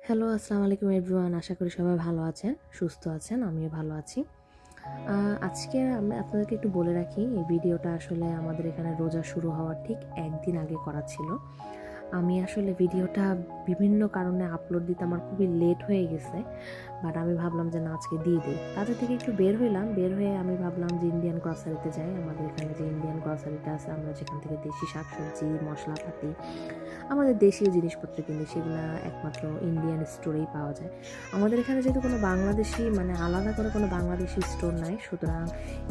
Hello, আসসালামু আলাইকুম everyone. আশা করি সবাই ভালো আছেন, সুস্থ আছেন। আমিও ভালো আছি। আজকে আমি আপনাদেরকে একটু বলে রাখি, এই ভিডিওটা আসলে আমাদের এখানে রোজা শুরু হওয়ার ঠিক একদিন আগে করা ছিল। আমি আসলে ভিডিওটা বিভিন্ন কারণে আপলোড দিতে আমার খুবই লেট হয়ে গেছে, বাট আমি ভাবলাম যে না, আজকে দিয়ে দিই। কাজের থেকে একটু বের হইলাম, বের হয়ে আমি ভাবলাম যে ইন্ডিয়ান গ্রসারিতে যাই। আমাদের এখানে যে ইন্ডিয়ান গ্রসারিটা আছে, আমরা যেখান থেকে দেশি শাকসবজি, মশলাপাতি, আমাদের দেশীয় জিনিসপত্র কিনি, সেগুলো একমাত্র ইন্ডিয়ান স্টোরেই পাওয়া যায়। আমাদের এখানে যেহেতু কোনো বাংলাদেশি আলাদা করে কোনো বাংলাদেশি স্টোর নাই, সুতরাং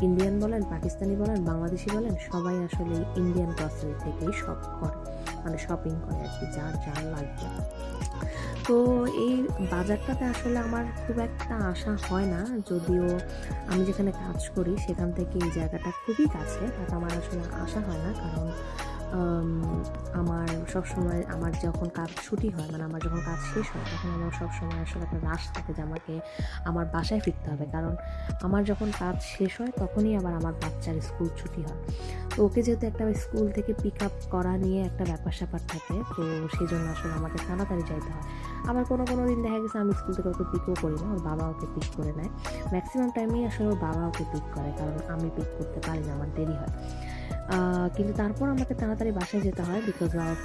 ইন্ডিয়ান বলেন, পাকিস্তানি বলেন, বাংলাদেশি বলেন, সবাই আসলে ইন্ডিয়ান গ্রসারি থেকেই শপ করে, শপিং করে আর কি, যার যার লাগবে। তো এই বাজারটাতে আসলে আমার খুব একটা আশা হয় না, যদিও আমি যেখানে কাজ করি সেখান থেকে এই জায়গাটা খুবই কাছে, বাট আমার আসলে আশা হয় না। কারণ আমার সবসময় আমার যখন কাজ ছুটি হয়, আমার যখন কাজ শেষ হয়, তখন আমার সবসময় আসলে একটা রাশ থাকে যে আমাকে আমার বাসায় ফিরতে হবে। কারণ আমার যখন কাজ শেষ হয় তখনই আবার আমার বাচ্চার স্কুল ছুটি হয়। তো ওকে যেহেতু একটা স্কুল থেকে পিক আপ করা নিয়ে একটা ব্যাপার-স্যাপার থাকে, তো সেই জন্য আসলে আমাকে তাড়াতাড়ি যাইতে হয়। আবার কোনো দিন দেখা গেছে আমি স্কুল থেকে ওকে পিকও করি না, ওর বাবা ওকে পিক করে নেয়। ম্যাক্সিমাম টাইমেই আসলে ওর বাবা ওকে পিক করে, কারণ আমি পিক করতে পারি না, আমার দেরি হয়। কিন্তু তারপর আমাকে তাড়াতাড়ি বাসায় যেতে হয়, বিকজ অফ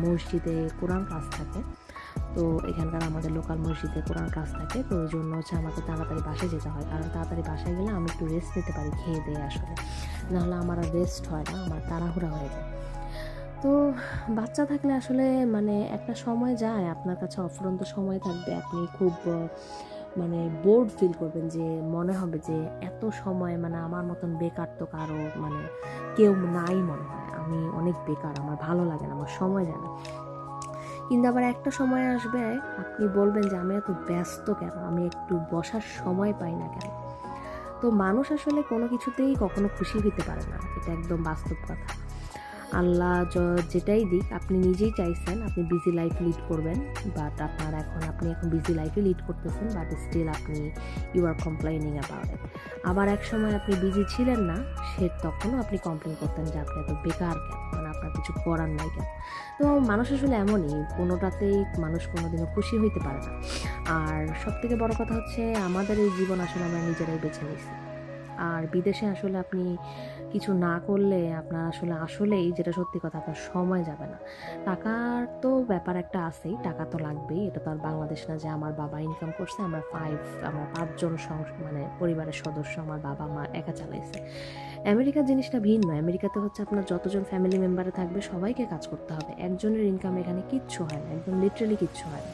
মসজিদে কোরআন ক্লাস থাকে। তো এখানকার আমাদের লোকাল মসজিদে কোরআন ক্লাস থাকে, তো ওই জন্য আমাকে তাড়াতাড়ি বাসায় যেতে হয়। কারণ তাড়াতাড়ি বাসায় গেলে আমি একটু রেস্ট নিতে পারি খেয়ে দিয়ে আসলে, নাহলে আমার আর রেস্ট হয় না, আমার তাড়াহুড়া হয়ে যায়। তো বাচ্চা থাকলে আসলে একটা সময় যায়, আপনার কাছে অফুরন্ত সময় থাকবে, আপনি খুব বোর্ড ফিল করবেন, যে মনে হবে যে এত সময় আমার মতন বেকার তো কারো কেউ নাই, মনে হয় আমি অনেক বেকার, আমার ভালো লাগে না, আমার সময় যায় না। কিন্তু আবার একটা সময় আসবে, আপনি বলবেন যে আমি এত ব্যস্ত কেন, আমি একটু বসার সময় পাই না কেন। তো মানুষ আসলে কোনো কিছুতেই কখনো খুশি হতে পারে না, এটা একদম বাস্তব কথা। আল্লাহ যেটাই দিক, আপনি নিজেই চাইছেন আপনি বিজি লাইফ লিড করবেন, বাট আপনি এখন বিজি লাইফে লিড করতেছেন, বাট স্টিল আপনি you are complaining about it. আবার এক সময় আপনি বিজি ছিলেন না, তখনও আপনি কমপ্লেন করতেন যে আপনি এত বেকার কেন, আপনার কিছু করার নাই কেন। তো মানুষ আসলে এমনই, কোনোটাতেই মানুষ কোনোদিনও খুশি হইতে পারে না। আর সবথেকে বড় কথা হচ্ছে, আমাদের এই জীবন আসলে আমরা নিজেরাই বেছে নিছি। আর বিদেশে আসলে আপনি কিছু না করলে আপনার আসলেই যেটা সত্যি কথা, আপনার সময় যাবে না। টাকার তো ব্যাপার একটা আছেই, টাকা তো লাগবেই। এটা তো আর বাংলাদেশ না যে আমার বাবা ইনকাম করছে, আমরা ৫ জন পরিবারের সদস্য আমার বাবা মা একা চালাইছে। আমেরিকার জিনিসটা ভিন্ন। আমেরিকাতে হচ্ছে আপনার যতজন ফ্যামিলি মেম্বারে থাকবে সবাইকে কাজ করতে হবে। একজনের ইনকাম এখানে কিচ্ছু হয় না, একদম লিটারালি কিচ্ছু হয় না।